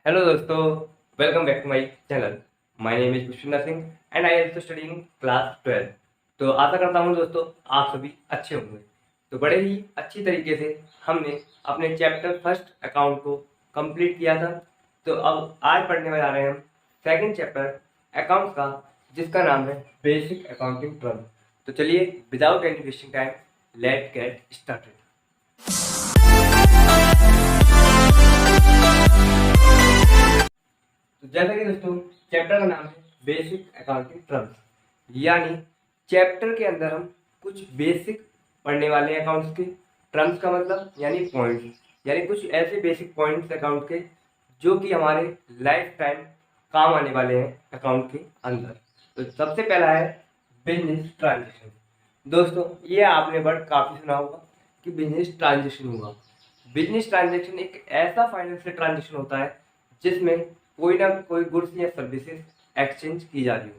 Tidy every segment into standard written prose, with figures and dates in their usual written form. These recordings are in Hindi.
Hello दोस्तों, welcome back to my channel. My name is Pushpinder Singh and I am studying class 12। तो आशा करता हूँ दोस्तों आप सभी अच्छे होंगे। तो बड़े ही अच्छी तरीके से हमने अपने चैप्टर फर्स्ट अकाउंट को कंप्लीट किया था। तो अब आज पढ़ने जा रहे हैं हम सेकंड चैप्टर अकाउंट का, जिसका नाम है बेसिक अकाउंटिंग टर्म। तो चलिए without any wasting time let get started. तो जैसा कि दोस्तों चैप्टर का नाम है बेसिक अकाउंटिंग टर्म्स, यानी चैप्टर के अंदर हम कुछ बेसिक पढ़ने वाले हैं अकाउंट्स के। टर्म्स का मतलब यानी पॉइंट्स, यानी कुछ ऐसे बेसिक पॉइंट्स अकाउंट के जो कि हमारे लाइफ टाइम काम आने वाले हैं अकाउंट के अंदर। तो सबसे पहला है बिजनेस ट्रांजेक्शन। दोस्तों ये आपने वर्ड काफ़ी सुना होगा कि बिजनेस ट्रांजेक्शन हुआ। बिजनेस ट्रांजेक्शन एक ऐसा फाइनेंशियल ट्रांजेक्शन होता है जिसमें कोई ना कोई गुड्स या सर्विसेज एक्सचेंज की जा रही हो।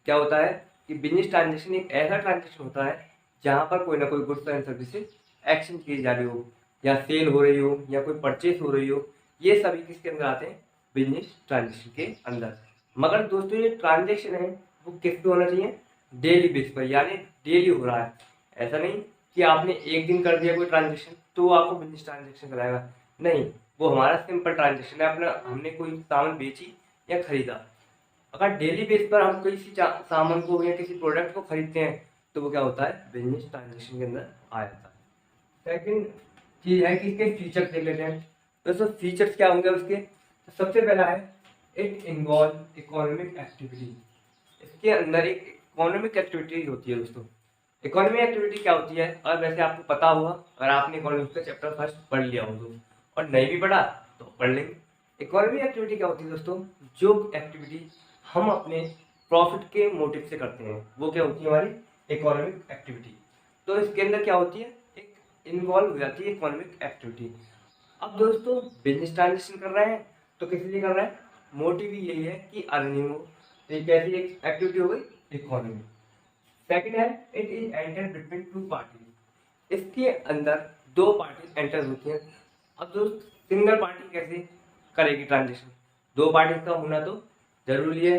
क्या होता है कि बिजनेस ट्रांजेक्शन एक ऐसा ट्रांजेक्शन होता है जहाँ पर कोई ना कोई गुड्स एंड सर्विसेज एक्सचेंज की जा रही हो, या सेल हो रही हो, या कोई परचेस हो रही हो। ये सभी किसके अंदर आते हैं? बिजनेस ट्रांजेक्शन के अंदर। मगर दोस्तों ये ट्रांजेक्शन है वो किस पे होना चाहिए? डेली बेस पर, यानी डेली हो रहा है। ऐसा नहीं कि आपने एक दिन कर दिया कोई ट्रांजेक्शन तो वो आपको बिजनेस ट्रांजेक्शन कराएगा। नहीं, वो हमारा सिंपल ट्रांजेक्शन है, अपना हमने कोई सामान बेची या खरीदा। अगर डेली बेस पर हम किसी सामान को या किसी प्रोडक्ट को खरीदते हैं तो वो क्या होता है? बिजनेस ट्रांजेक्शन के अंदर आ जाता है। सेकंड चीज है कि इसके फीचर्स देख लेते हैं। दोस्तों फीचर्स क्या होंगे उसके? तो सबसे पहला है इट इन्वॉल्व इकोनॉमिक एक्टिविटी। इसके अंदर एक इकोनॉमिक एक्टिविटी होती है दोस्तों। इकोनॉमिक एक्टिविटी क्या होती है? और वैसे आपको पता होगा अगर आपने इकोनॉमिक्स का चैप्टर फर्स्ट पढ़ लिया हो तो, और नहीं भी पढ़ा तो पढ़ लेंगे। इकोनॉमिक एक्टिविटी क्या होती है दोस्तों? जो एक्टिविटी हम अपने प्रॉफिट के मोटिव से करते हैं वो क्या होती है? हमारी इकोनॉमिक एक्टिविटी। तो इसके अंदर क्या होती है? एक इन्वॉल्व हो जाती है इकोनॉमिक एक्टिविटी। अब दोस्तों बिजनेस ट्रांजेक्शन कर रहे हैं तो किस लिए कर रहे हैं? मोटिव ही यही है कि अर्निंग हो। तो ये कैसी एक एक्टिविटी हो गई? इकोनॉमी। सेकंड है it is enter between two party. इसके अंदर दो पार्टी एंटर होती हैं। अब दोस्त सिंगल पार्टी कैसे करेगी ट्रांजेक्शन? दो पार्टी का होना तो जरूरी है।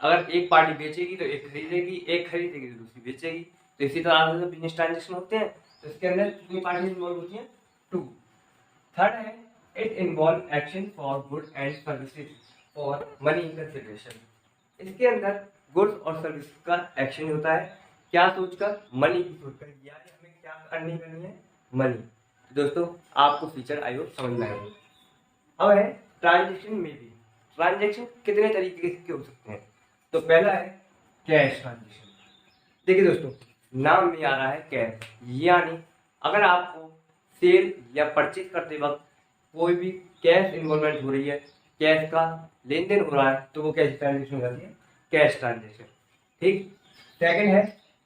अगर एक पार्टी बेचेगी तो एक खरीदेगी, एक खरीदेगी तो दूसरी बेचेगी। तो इसी तरह से बिजनेस ट्रांजेक्शन होते हैं। तो इसके अंदर कितनी पार्टी इन्वॉल्व होती हैं? टू। थर्ड है it involve action for good and services for money consideration. इसके अंदर गुड्स और सर्विस का एक्शन होता है। क्या सोचकर? मनी की सोचकर, यानी हमें क्या अर्निंग करनी है? मनी। दोस्तों आपको फीचर आई हो समझ में आएगा। अब है ट्रांजेक्शन में भी। ट्रांजेक्शन कितने तरीके के हो सकते हैं? तो पहला है कैश ट्रांजेक्शन। देखिए दोस्तों नाम में आ रहा है कैश, यानी अगर आपको सेल या परचेज करते वक्त कोई भी कैश इन्वॉल्वमेंट हो रही है, कैश का लेन देन हो रहा है, तो वो कैश ट्रांजेक्शन हो जाती है? Cash transaction. ठीक। सेकंड है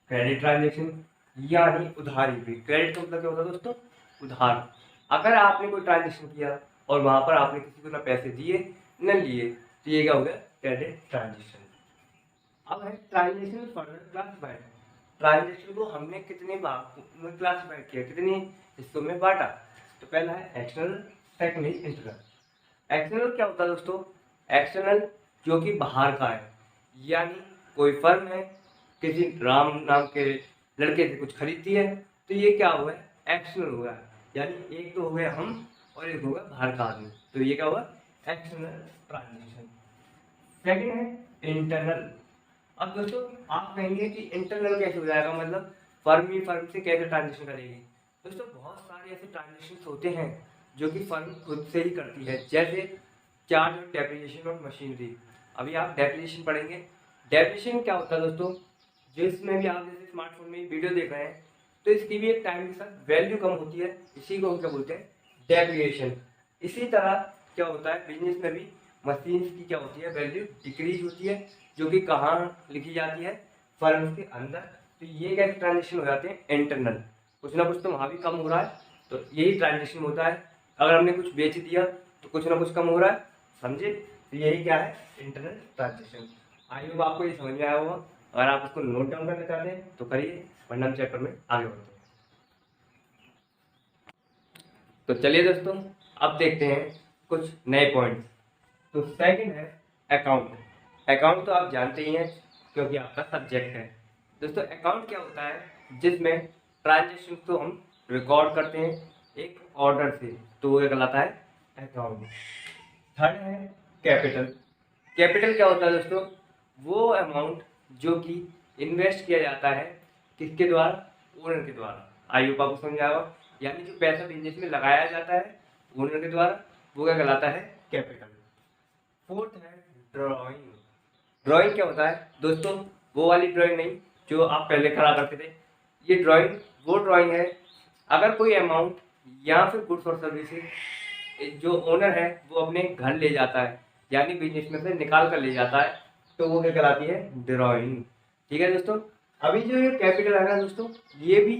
क्रेडिट ट्रांजेक्शन, यानी उधारी भी। क्रेडिट का मतलब क्या होता है दोस्तों? उधार। अगर आपने कोई ट्रांजेक्शन किया और वहां पर आपने किसी को ना पैसे दिए न लिए तो ये क्या हो गया? Credit transaction. अब है ट्रांजेक्शन फर्दर क्लासिफाइड। ट्रांजेक्शन को हमने कितने भाग में क्लासिफाइड किया, कितने हिस्सों में बांटा? तो पहला है एक्सटर्नल, सेकंड है इंटरनल। एक्सटर्नल क्या होता है दोस्तों? एक्सटर्नल जो कि बाहर का है, यानी कोई फर्म है किसी राम नाम के लड़के से कुछ खरीदती है तो ये क्या हुआ है? एक्सटर्नल हुआ है। यानी एक तो हो गया हम और एक होगा बाहर का आदमी, तो ये क्या हुआ? External transaction. सेकंड है इंटरनल। अब दोस्तों आप कहेंगे कि इंटरनल कैसे हो जाएगा, मतलब फर्म ही फर्म से कैसे ट्रांजेक्शन करेगी? दोस्तों बहुत सारे ऐसे ट्रांजेक्शन होते हैं जो कि फर्म खुद से ही करती है, जैसे चार्ज और डेप्रिसिएशन ऑफ मशीनरी। अभी आप डेप्रिसिएशन पढ़ेंगे। डेप्रिसिएशन क्या होता है दोस्तों? जिसमें भी आप जैसे स्मार्टफोन में वीडियो देख रहे हैं तो इसकी भी एक टाइम के साथ वैल्यू कम होती है, इसी को हम क्या बोलते हैं? डेप्रिसिएशन। इसी तरह क्या होता है बिजनेस में भी? मशीन की क्या होती है? वैल्यू डिक्रीज होती है, जो कि कहाँ लिखी जाती है? फर्म के अंदर। तो ये कैसे ट्रांजेक्शन हो जाते हैं? इंटरनल। कुछ ना कुछ तो वहाँ भी कम हो रहा है, तो यही ट्रांजेक्शन होता है। अगर हमने कुछ बेच दिया तो कुछ ना कुछ कम हो रहा है, समझे? तो यही क्या है? Internal transaction. आई होप आपको ये समझ में आया होगा। अगर आप उसको नोट डाउन करना चाहते हैं तो करिए, वरना हम चैप्टर में आगे बढ़ते हैं। तो चलिए दोस्तों अब देखते हैं कुछ नए पॉइंट्स। तो सेकंड है अकाउंट। अकाउंट तो आप जानते ही हैं क्योंकि आपका सब्जेक्ट है। दोस्तों अकाउंट क्या होता है, जिसमें ट्रांजेक्शन को हम रिकॉर्ड करते हैं एक ऑर्डर से, तो वो कहलाता है अकाउंट। थर्ड है कैपिटल। कैपिटल क्या होता है दोस्तों, वो अमाउंट जो कि इन्वेस्ट किया जाता है किसके द्वारा, ओनर के द्वारा। आई होप आपको समझ आएगा, यानी जो पैसा बिजनेस में लगाया जाता है ओनर के द्वारा, वो क्या कहलाता है कैपिटल। फोर्थ है ड्राइंग। ड्राइंग क्या होता है दोस्तों, वो वाली ड्राइंग नहीं जो आप पहले करा करते थे। ये ड्राइंग वो ड्राइंग है अगर कोई अमाउंट या फिर गुड्स और सर्विसेज जो ओनर है वो अपने घर ले जाता है, यानी बिजनेस में से निकाल कर ले जाता है, तो वो क्या कहलाती है ड्राइंग। ठीक है दोस्तों। अभी जो ये कैपिटल है ना दोस्तों, ये भी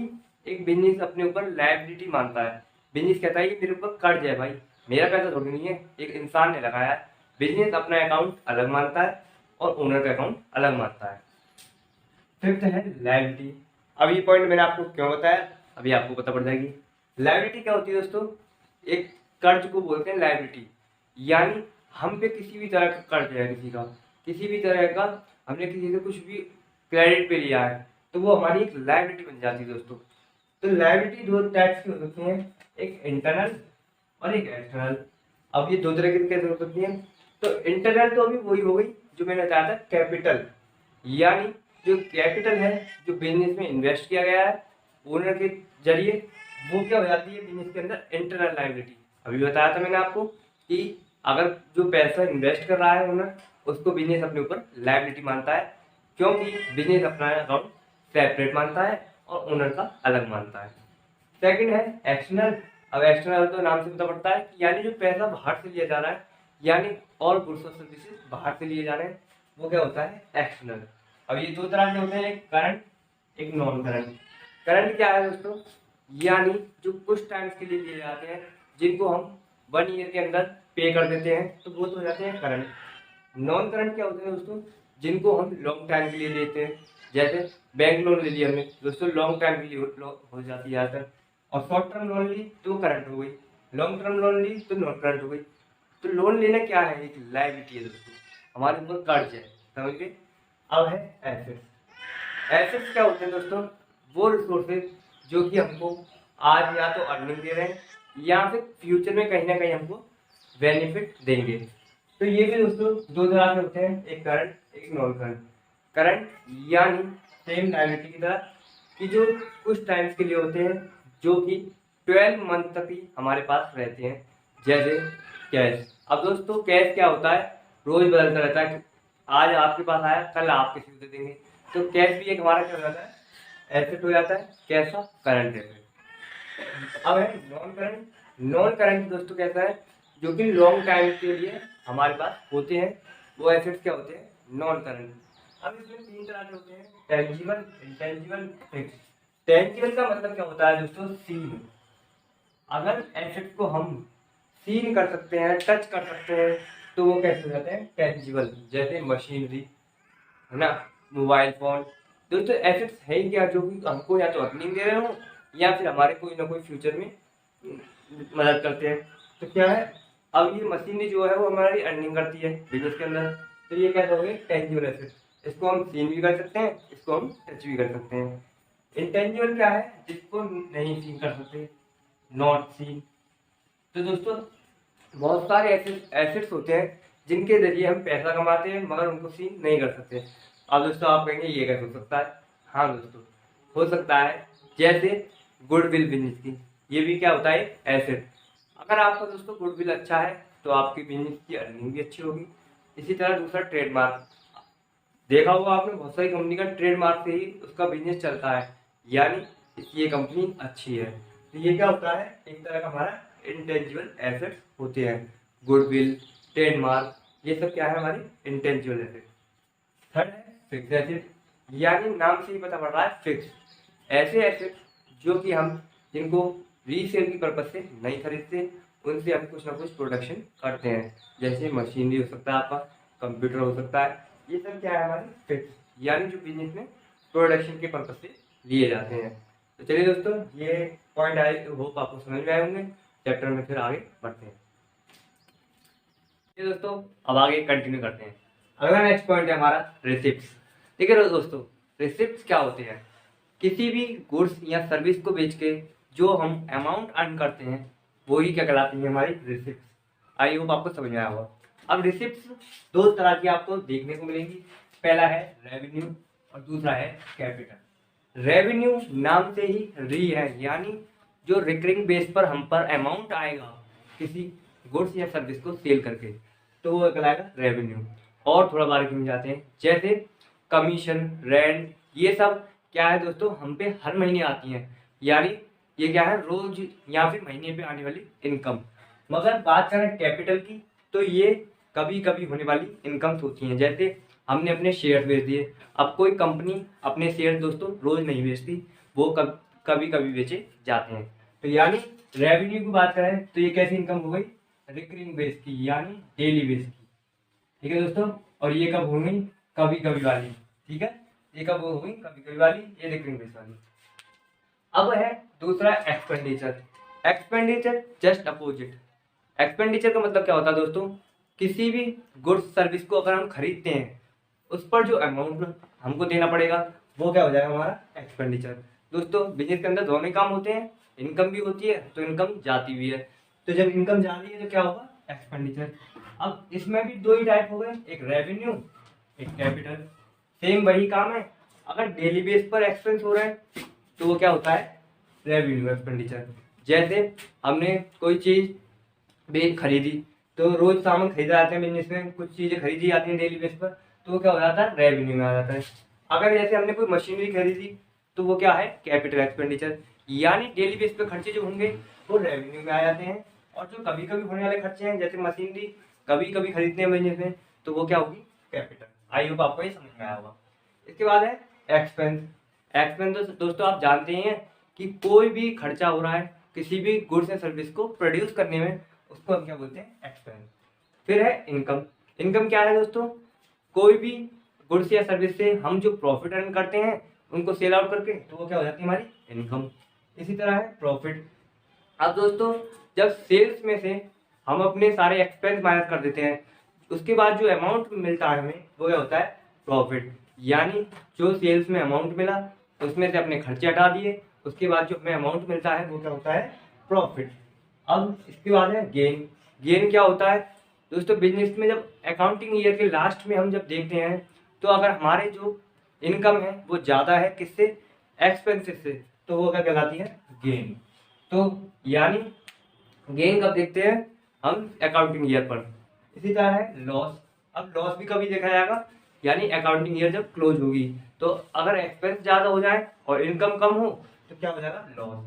एक बिजनेस अपने ऊपर लायबिलिटी मानता है। बिजनेस कहता है ये मेरे ऊपर कर्ज है भाई, मेरा पैसा थोड़ी नहीं है, एक इंसान ने लगाया है। बिजनेस अपना अकाउंट अलग मानता है और ओनर का अकाउंट अलग मानता है। फिफ्थ है लायबिलिटी। अब ये पॉइंट मैंने आपको क्यों बताया, अभी आपको पता पड़ जाएगी। लायबिलिटी क्या होती है दोस्तों, एक कर्ज को बोलते हैं लायबिलिटी, यानी हम पे किसी भी तरह का कर्ज है, किसी भी तरह का हमने किसी से कुछ भी क्रेडिट पे लिया है, तो वो हमारी एक लायबिलिटी बन जाती है दोस्तों। तो लायबिलिटी दो टाइप्स की हो सकती है, एक इंटरनल और एक एक्सटर्नल। अब ये दो तरह की कैसे हो सकती है, तो इंटरनल तो अभी वही हो गई जो मैंने बताया था कैपिटल, यानी जो कैपिटल है जो बिजनेस में इन्वेस्ट किया गया है ओनर के जरिए, वो क्या हो जाती है बिजनेस के अंदर इंटरनल लायबिलिटी। अभी बताया था मैंने आपको कि अगर जो पैसा इन्वेस्ट कर रहा है ओनर, उसको बिजनेस अपने ऊपर लायबिलिटी मानता है, क्योंकि बिजनेस अपना अकाउंट सेपरेट मानता है और ओनर का अलग मानता है। सेकंड है एक्सटर्नल। अब एक्सटर्नल तो नाम से पता पड़ता है कि यानी जो पैसा बाहर से लिया जा रहा है, यानी और गुड्स और सर्विसेज बाहर से लिए जा रहे हैं, वो क्या होता है एक्सटर्नल। अब ये दो तरह के होते हैं, एक करंट एक नॉन करंट। करंट क्या है दोस्तों, यानी जो कुछ टाइम्स के लिए लिए जाते हैं, जिनको हम 1 ईयर के अंदर पे कर देते हैं, तो वो तो हो जाते हैं करंट। नॉन करंट क्या होते हैं दोस्तों, जिनको हम लॉन्ग टाइम के लिए लेते हैं, जैसे बैंक लोन ले लिया हमने दोस्तों, लॉन्ग टाइम के लिए हो जाती है ज़्यादातर। और शॉर्ट टर्म लोन ली तो करंट हो गई, लॉन्ग टर्म लोन ली तो नॉन करंट हो गई। तो लोन लेना क्या है, एक लायबिलिटी है दोस्तों, हमारे ऊपर कर्ज है, समझ गए। अब है एसेट्स। एसेट्स क्या होते हैं दोस्तों, वो रिसोर्सेज जो कि हमको आज या तो अर्निंग दे रहे हैं या फिर फ्यूचर में कहीं ना कहीं हमको बेनिफिट देंगे। तो ये भी दोस्तों दो तरह के होते हैं, एक करंट एक नॉन करंट। करंट यानी सेम लायबिलिटी की तरह कि जो कुछ टाइम्स के लिए होते हैं, जो कि 12 मंथ तक ही हमारे पास रहते हैं, जैसे कैश। अब दोस्तों कैश क्या होता है, रोज बदलता रहता है, आज आपके पास आया कल आप किसी को दे देंगे, तो कैश भी एक हमारा क्या हो जाता है एसेट हो जाता है, कैसा करंट एसेट। अब है नॉन करंट। नॉन करंट दोस्तों कैसा है, जो कि लॉन्ग टाइम के लिए हमारे पास होते हैं, वो एसेट्स क्या होते हैं नॉन करंट। अब इसमें तीन तरह के होते हैं, टेंजिबल इंटेंजिबल फिक्स। टेंजिबल का मतलब क्या होता है दोस्तों, सीन। अगर एसेट को हम सीन कर सकते हैं, टच कर सकते हैं, तो वो कैसे हो जाते हैं टेंजिबल, जैसे मशीनरी है ना, मोबाइल फोन। दोस्तों एसेट्स है ही क्या, जो कि हमको या तो अर्निंग दे रहे हो या फिर हमारे कोई ना कोई फ्यूचर में मदद करते हैं। तो क्या है, अब ये मशीनरी जो है वो हमारी अर्निंग करती है बिजनेस के अंदर, तो ये क्या हो गए टेंजिबल एसेट। इसको हम सीन भी कर सकते हैं, इसको हम टच भी कर सकते हैं। इंटेंजिबल क्या है, जिसको नहीं सीन कर सकते, नॉट सीन। तो दोस्तों बहुत सारे ऐसे एसेट्स होते हैं जिनके जरिए हम पैसा कमाते हैं, मगर उनको सीन नहीं कर सकते। अब दोस्तों आप कहेंगे ये कैसे हो सकता है, हाँ दोस्तों हो सकता है, जैसे गुडविल बिजनेस की, ये भी क्या होता है एसेट। अगर आपका दोस्तों गुडविल अच्छा है तो आपकी बिजनेस की अर्निंग भी अच्छी होगी। इसी तरह दूसरा ट्रेडमार्क, देखा होगा आपने बहुत सारी कंपनी का ट्रेडमार्क से ही उसका बिजनेस चलता है, यानी ये कंपनी अच्छी है। तो ये क्या होता है, एक तरह का हमारा इंटेंजिबल एसेट्स होते हैं, गुडविल ट्रेडमार्क, ये सब क्या है हमारी इंटेंजिबल एसेट। थर्ड है फिक्स एसेट, यानी नाम से ही पता पड़ रहा है फिक्स, ऐसे एसेट जो कि हम जिनको रीसेल की पर्पज से नहीं खरीदते, उनसे हम कुछ ना कुछ प्रोडक्शन करते हैं, जैसे मशीनरी हो सकता है आपका, कंप्यूटर हो सकता है, ये सब क्या है हमारी फिक्स, यानी जो बिजनेस में प्रोडक्शन के पर्पज से लिए जाते हैं। तो चलिए दोस्तों ये पॉइंट आए होप आपको समझ में आए होंगे। चैप्टर में फिर आगे बढ़ते हैं। ये दोस्तों अब आगे कंटिन्यू करते हैं। अगला नेक्स्ट पॉइंट है हमारा रिसिप्ट्स। ठीक है दोस्तों, रिसिप्ट्स क्या होते हैं? किसी भी गुड्स या सर्विस को बेच के जो हम अमाउंट अर्न करते हैं वो ही क्या कहलाती है? हमारी रिसिप्ट्स। आई होप आपको समझ में आया होगा। अब रिसिप्ट्स दो तरह की आपको देखने को मिलेंगी। पहला है रेवेन्यू और दूसरा है कैपिटल। रेवेन्यू नाम से ही री है, यानी जो रिकरिंग बेस पर हम पर अमाउंट आएगा किसी गुड्स या सर्विस को सेल करके, तो वो कहलाएगा रेवेन्यू। और थोड़ा बारीकी में जाते हैं, जैसे कमीशन, रेंट, ये सब क्या है दोस्तों? हम पे हर महीने आती हैं, यानी ये क्या है? रोज या फिर महीने पे आने वाली इनकम। मगर बात करें कैपिटल की, तो ये कभी कभी होने वाली इनकम्स होती हैं। जैसे हमने अपने शेयर बेच दिए। अब कोई कंपनी अपने शेयर दोस्तों रोज नहीं बेचती, वो कभी कभी बेचे जाते हैं। तो यानी रेवेन्यू की बात करें तो ये कैसी इनकम हो गई? रिकरिंग बेस की, यानी डेली बेस की। ठीक है दोस्तों, और ये कब हो गई? कभी कभी वाली। ठीक है, ये कब हो गई? कभी कभी वाली, ये रिकरिंग बेस वाली। अब है दूसरा expenditure. Expenditure just opposite. Expenditure का मतलब क्या होता है दोस्तों? किसी भी गुड्स सर्विस को अगर हम खरीदते हैं, उस पर जो अमाउंट हमको देना पड़ेगा वो क्या हो जाएगा? हमारा एक्सपेंडिचर। दोस्तों बिजनेस के अंदर दोनों ही काम होते हैं, इनकम भी होती है तो इनकम जाती भी है। तो जब इनकम जा रही है तो क्या होगा? एक्सपेंडिचर। अब इसमें भी दो ही टाइप हो गए, एक रेवेन्यू, एक कैपिटल। सेम वही काम है। अगर डेली बेस पर एक्सपेंस हो रहा है तो वो क्या होता है? Revenue expenditure. जैसे हमने कोई चीज भी खरीदी, तो रोज सामान खरीदा जाते हैं बिजनेस में, कुछ चीजें खरीदी जाती हैं डेली बेस पर, तो वो क्या हो जाता है? रेवेन्यू में आ जाता है। अगर जैसे हमने कोई मशीनरी खरीदी तो वो क्या है? Capital expenditure. यानी डेली बेस पे खर्चे जो होंगे वो रेवेन्यू में आ जाते हैं, और जो कभी कभी होने वाले खर्चे हैं जैसे मशीनरी कभी कभी खरीदते हैं बिजनेस में, तो वो क्या होगी? कैपिटल। आई होप आपको ये समझ में आया होगा। इसके बाद है एक्सपेंस। एक्सपेंस दोस्तों आप जानते हैं कि कोई भी खर्चा हो रहा है किसी भी गुड्स या सर्विस को प्रोड्यूस करने में, उसको हम क्या बोलते हैं? एक्सपेंस। फिर है इनकम। इनकम क्या है दोस्तों? कोई भी गुड्स या सर्विस से हम जो प्रॉफिट अर्न करते हैं उनको सेल आउट करके, तो वो क्या हो जाती है? हमारी इनकम। इसी तरह है प्रॉफिट। अब दोस्तों जब सेल्स में से हम अपने सारे एक्सपेंस माइनस कर देते हैं, उसके बाद जो अमाउंट मिलता है हमें वो क्या होता है? प्रॉफिट। यानी जो सेल्स में अमाउंट मिला उसमें से अपने खर्चे हटा दिए, उसके बाद जो हमें अमाउंट मिलता है वो क्या होता है? प्रॉफिट। अब इसके बाद है गेन। गेन क्या होता है दोस्तों? बिजनेस में जब अकाउंटिंग ईयर के लास्ट में हम जब देखते हैं, तो अगर हमारे जो इनकम है वो ज़्यादा है किससे? एक्सपेंसेस से, तो वो क्या कहलाती है? गेन। तो यानी गेन कब देखते हैं? हम अकाउंटिंग ईयर पर। इसी तरह है लॉस। अब लॉस भी कभी देखा जाएगा, यानी अकाउंटिंग ईयर जब क्लोज होगी, तो अगर एक्सपेंस ज़्यादा हो जाए और इनकम कम हो तो क्या हो जाएगा? लॉस।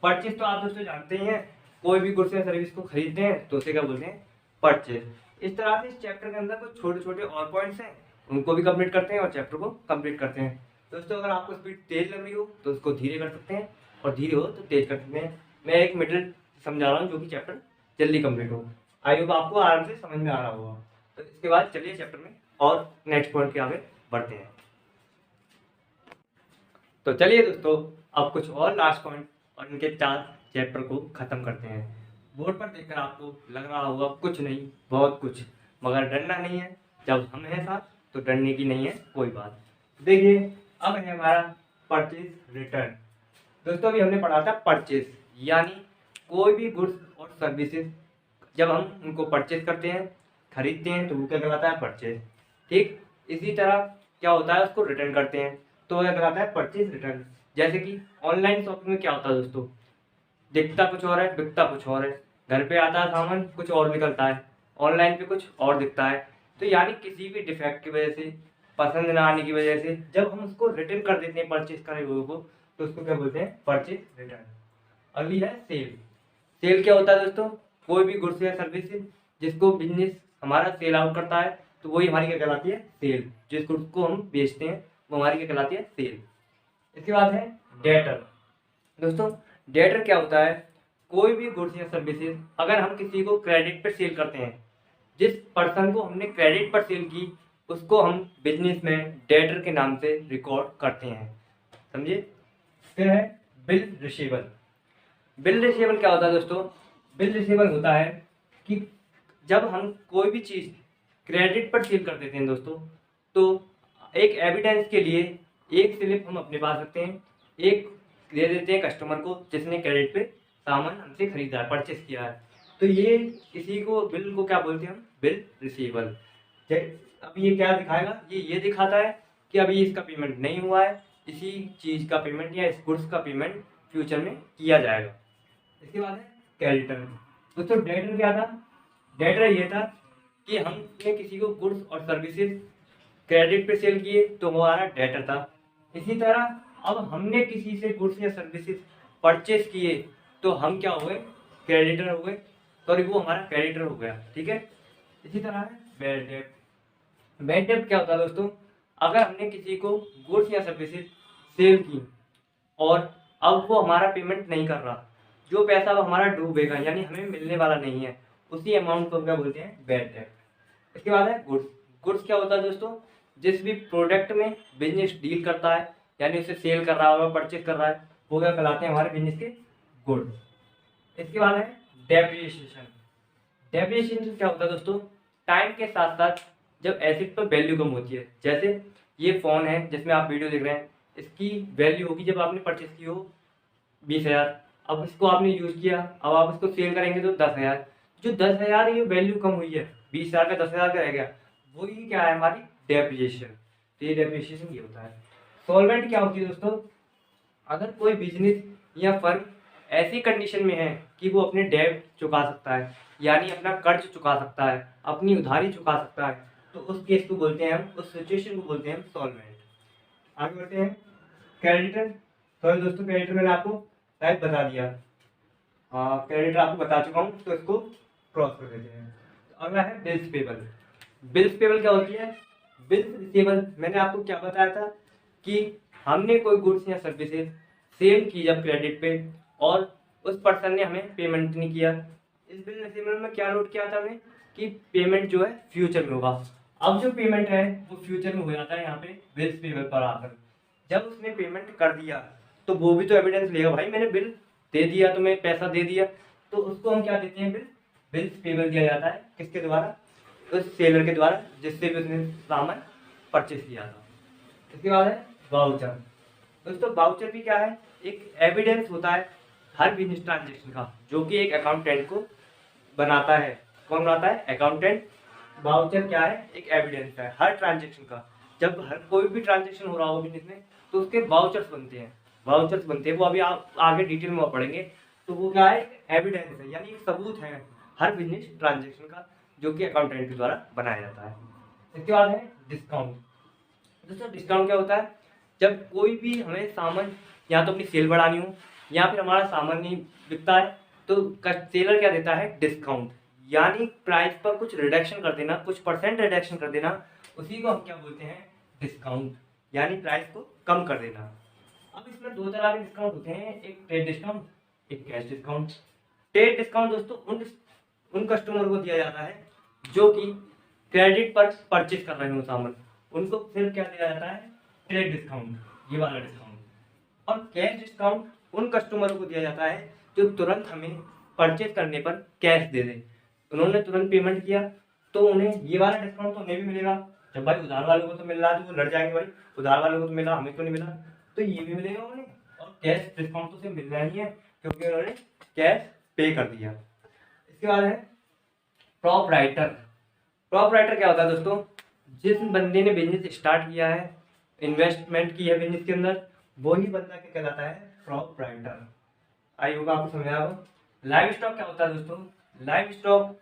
परचेज तो आप दोस्तों जानते ही हैं, कोई भी गुड्स या सर्विस को खरीदते हैं तो उसे क्या बोलते हैं? परचेज। इस तरह से इस चैप्टर के अंदर कुछ छोटे छोटे और पॉइंट्स हैं, उनको भी कंप्लीट करते हैं और चैप्टर को कंप्लीट करते हैं। दोस्तों अगर आपको स्पीड तेज लग रही हो तो उसको धीरे कर सकते हैं, और धीरे हो तो तेज कर सकते हैं। मैं एक मिडिल समझा रहा हूँ जो कि चैप्टर जल्दी कंप्लीट हो। आई होप आपको आराम से समझ में आ रहा होगा। तो इसके बाद चलिए चैप्टर में और नेक्स्ट पॉइंट के आगे बढ़ते हैं। तो चलिए दोस्तों अब कुछ और लास्ट पॉइंट और इनके 4 चैप्टर को खत्म करते हैं। बोर्ड पर देखकर आपको लग रहा होगा कुछ नहीं बहुत कुछ, मगर डरना नहीं है, जब हम हैं साथ तो डरने की नहीं है कोई बात। देखिए अब है हमारा परचेज रिटर्न। दोस्तों अभी हमने पढ़ा था परचेज, यानी कोई भी गुड्स और सर्विसेज जब हम उनको परचेज करते हैं, खरीदते हैं, तो वो क्या कहलाता है? परचेज। ठीक इसी तरह क्या होता है? उसको रिटर्न करते हैं तो क्या कहलाता है? Purchase return. जैसे कि ऑनलाइन शॉपिंग में क्या होता है दोस्तों? दिखता कुछ और है, बिकता कुछ और है। घर पे आता है सामान, कुछ और निकलता है, ऑनलाइन पे कुछ और दिखता है। तो यानी किसी भी डिफेक्ट की वजह से, पसंद ना आने की वजह से जब हम उसको रिटर्न कर देते हैं परचेज करे हुए को, तो उसको क्या बोलते हैं? Purchase return. अगली है सेल। सेल क्या होता है दोस्तों? कोई भी गुड्स या सर्विस जिसको बिजनेस हमारा सेल आउट करता है, तो वही हमारी क्या कहलाती है? सेल। जिस गुड्स को हम बेचते हैं वो हमारी क्या कहलाती है? सेल। इसके बाद है डेटर। दोस्तों डेटर क्या होता है? कोई भी गुड्स या सर्विसेज अगर हम किसी को क्रेडिट पर सेल करते हैं, जिस पर्सन को हमने क्रेडिट पर सेल की उसको हम बिजनेस में डेटर के नाम से रिकॉर्ड करते हैं। समझिए। फिर है बिल रिसीवेबल। बिल रिसीवेबल क्या होता है दोस्तों? बिल रिसीवेबल होता है कि जब हम कोई भी चीज़ क्रेडिट पर सेल कर देते हैं दोस्तों, तो एक एविडेंस के लिए एक स्लिप हम अपने पास रखते हैं, एक दे देते हैं कस्टमर को जिसने क्रेडिट पे सामान हमसे खरीदा है, परचेस किया है। तो ये इसी को बिल को क्या बोलते हैं हम, बिल रिसीवेबल। अभी ये क्या दिखाएगा, ये दिखाता है कि अभी इसका पेमेंट नहीं हुआ है, इसी चीज़ का पेमेंट या इस गुड्स का पेमेंट फ्यूचर में किया जाएगा। इसके बाद है क्रेडिटर। दोस्तों डेटर क्या था, डेटर ये था कि हमने किसी को गुड्स और सर्विसेज क्रेडिट पे सेल किए तो हमारा डेटर था। इसी तरह अब हमने किसी से गुड्स या सर्विसेज परचेस किए तो हम क्या हो गए, क्रेडिटर हो गए, सॉरी वो हमारा क्रेडिटर हो गया, ठीक है। इसी तरह है बैड डेट। बैड डेट क्या होता है दोस्तों, अगर हमने किसी को गुड्स या सर्विसेज सेल की और अब वो हमारा पेमेंट नहीं कर रहा, जो पैसा वो हमारा डूबेगा यानी हमें मिलने वाला नहीं है, उसी अमाउंट को क्या बोलते हैं, बैड डेट। इसके बाद है गुड्स। गुड्स क्या होता है दोस्तों, जिस भी प्रोडक्ट में बिजनेस डील करता है यानी उसे सेल कर रहा है, परचेज कर रहा है, वो क्या कहलाते हैं, हमारे बिजनेस के गुड्स। इसके बाद है डेप्रिसिएशन। डेप्रिसिएशन क्या होता है दोस्तों, टाइम के साथ साथ जब एसेट पर वैल्यू कम होती है, जैसे ये फ़ोन है जिसमें आप वीडियो देख रहे हैं, इसकी वैल्यू होगी जब आपने परचेज की हो 20,000, अब इसको आपने यूज़ किया, अब आप इसको सेल करेंगे तो 10,000, जो 10,000 ये वैल्यू कम हुई है, 20,000 का 10,000 का रह गया, वही क्या है, हमारी डेप्रिसिएशन। तो ये डेप्रिसिएशन ये होता है। सॉल्वेंट क्या होती है दोस्तों, अगर कोई बिजनेस या फर्म ऐसी कंडीशन में है कि वो अपने डेट चुका सकता है यानी अपना कर्ज चुका सकता है, अपनी उधारी चुका सकता है, तो उस केस को बोलते हैं हम, उस सिचुएशन को बोलते हैं हम सॉल्वेंट। आगे बढ़ते हैं क्रेडिटर। सॉरी दोस्तों, क्रेडिटर मैंने आपको टाइप बता दिया, क्रेडिटर आपको बता चुका हूँ, तो इसको क्रॉस कर देते हैं। अगला है बिल्स पेबल। बिल्स पेबल क्या होती है, बिल्स रिसीवेबल मैंने आपको क्या बताया था कि हमने कोई गुड्स या सर्विसेज सेल की जब क्रेडिट पे और उस पर्सन ने हमें पेमेंट नहीं किया, इस बिल रिसीवेबल में क्या नोट किया था हमने कि पेमेंट जो है फ्यूचर में होगा। अब जो पेमेंट है वो फ्यूचर में हो जाता है यहाँ पे बिल्स पेबल पर आकर। जब उसने पेमेंट कर दिया तो वो भी तो एविडेंस लेगा, भाई मैंने बिल दे दिया, तो मैं पैसा दे दिया, तो उसको हम क्या देते हैं, बिल्स पेबल दिया जाता है, किसके द्वारा, उस सेलर के द्वारा जिससे भी उसने सामान परचेज किया था। इसके बाद है वाउचर। दोस्तों वाउचर भी क्या है, एक एविडेंस होता है हर बिजनेस ट्रांजेक्शन का, जो कि एक अकाउंटेंट को बनाता है। कौन बनाता है, अकाउंटेंट। वाउचर क्या है, एक एविडेंस है हर ट्रांजेक्शन का। जब हर कोई भी ट्रांजेक्शन हो रहा हो बिजनेस में तो उसके वाउचर्स बनते हैं, वाउचर्स बनते हैं, वो अभी आप आगे डिटेल में पढ़ेंगे। तो वो क्या है, एविडेंस है यानी एक सबूत है हर बिजनेस ट्रांजेक्शन का, जो कि अकाउंटेंट के द्वारा बनाया जाता है। इसके बाद है डिस्काउंट। दोस्तों डिस्काउंट क्या होता है, जब कोई भी हमें सामान या तो अपनी सेल बढ़ानी हो या फिर हमारा सामान नहीं बिकता है तो सेलर क्या देता है, डिस्काउंट, यानी प्राइस पर कुछ रिडक्शन कर देना, कुछ परसेंट रिडक्शन कर देना, उसी को हम क्या बोलते हैं, डिस्काउंट, यानी प्राइस को कम कर देना। अब इसमें दो तरह के डिस्काउंट होते हैं, एक ट्रेड डिस्काउंट, एक कैश डिस्काउंट। ट्रेड डिस्काउंट दोस्तों उन कस्टमर को दिया जाता है जो कि क्रेडिट पर परचेज कर रहे हो सामान, उनको फिर क्या दिया जाता है, ट्रेड डिस्काउंट, ये वाला डिस्काउंट। और कैश डिस्काउंट उन कस्टमरों को दिया जाता है जो तुरंत हमें परचेज करने पर कैश दे दे, उन्होंने तुरंत पेमेंट किया तो उन्हें ये वाला डिस्काउंट तो उन्हें भी मिलेगा। जब भाई उधार वालों को तो मिल रहा है तो वो लड़ जाएंगे, भाई उधार वालों को तो मिला, हमें तो नहीं मिला, तो ये भी मिलेगा उन्हें। और कैश डिस्काउंट तो उसे मिल रहा ही है क्योंकि उन्होंने कैश पे कर दिया। इसके बाद है प्रॉप राइटर। प्रॉप राइटर क्या होता है दोस्तों, जिस बंदे ने बिजनेस स्टार्ट किया है, इन्वेस्टमेंट की है बिजनेस के अंदर, वही बंदा क्या कहलाता है, प्रॉप राइटर। आई होगा आपको समझ आया। लाइव स्टॉक क्या होता है दोस्तों, लाइव स्टॉक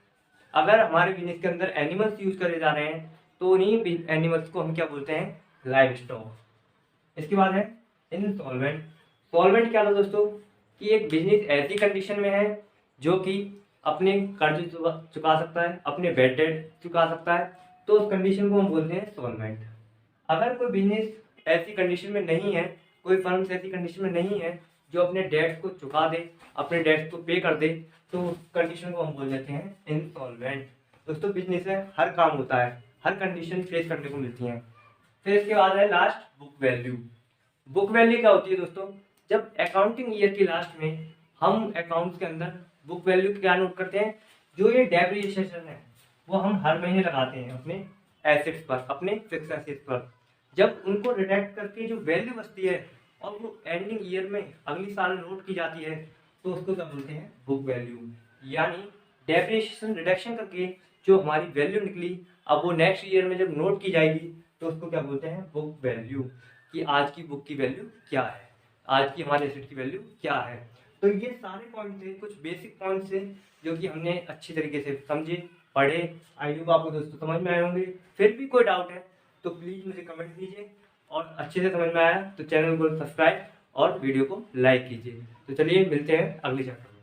अगर हमारे बिजनेस के अंदर एनिमल्स यूज करे जा रहे हैं तो उन्हीं एनिमल्स को हम क्या बोलते हैं, लाइव स्टॉक। इसके बाद है इनसॉल्वेंट। सॉल्वेंट क्या होता है दोस्तों, कि एक बिजनेस ऐसी कंडीशन में है जो कि अपने कर्ज चुका सकता है, अपने बैड डेट चुका सकता है, तो उस कंडीशन को हम बोलते हैं सॉल्वेंट। अगर कोई बिजनेस ऐसी कंडीशन में नहीं है, कोई फर्म ऐसी कंडीशन में नहीं है जो अपने डेट्स को चुका दे, अपने डेट्स को पे कर दे, तो उस कंडीशन को हम बोल देते हैं इनसॉल्वेंट। दोस्तों बिजनेस है, हर काम होता है, हर कंडीशन फेस करने को मिलती है। फिर इसके बाद है last book value. Book value क्या होती है दोस्तों, जब अकाउंटिंग ईयर की लास्ट में हम अकाउंट्स के अंदर बुक वैल्यू क्या नोट करते हैं, जो ये डेप्रिसिएशन है, वो हम हर महीने लगाते हैं अपने एसेट्स पर, अपने फिक्स एसेट्स पर। जब उनको डिडक्ट करके जो वैल्यू बचती है और वो एंडिंग ईयर में अगली साल नोट की जाती है तो उसको क्या बोलते हैं, बुक वैल्यू। यानी डेप्रिसिएशन रिडक्शन करके जो हमारी वैल्यू निकली, अब वो नेक्स्ट ईयर में जब नोट की जाएगी तो उसको क्या बोलते हैं, बुक वैल्यू। कि आज की बुक की वैल्यू क्या है, आज की हमारे एसेट की वैल्यू क्या है। तो ये सारे पॉइंट थे, कुछ बेसिक पॉइंट्स थे जो कि हमने अच्छी तरीके से समझे, पढ़े। आई होप आपको दोस्तों समझ में आए होंगे। फिर भी कोई डाउट है तो प्लीज़ मुझे कमेंट कीजिए, और अच्छे से समझ में आया तो चैनल को सब्सक्राइब और वीडियो को लाइक कीजिए। तो चलिए मिलते हैं अगले चैप्टर में।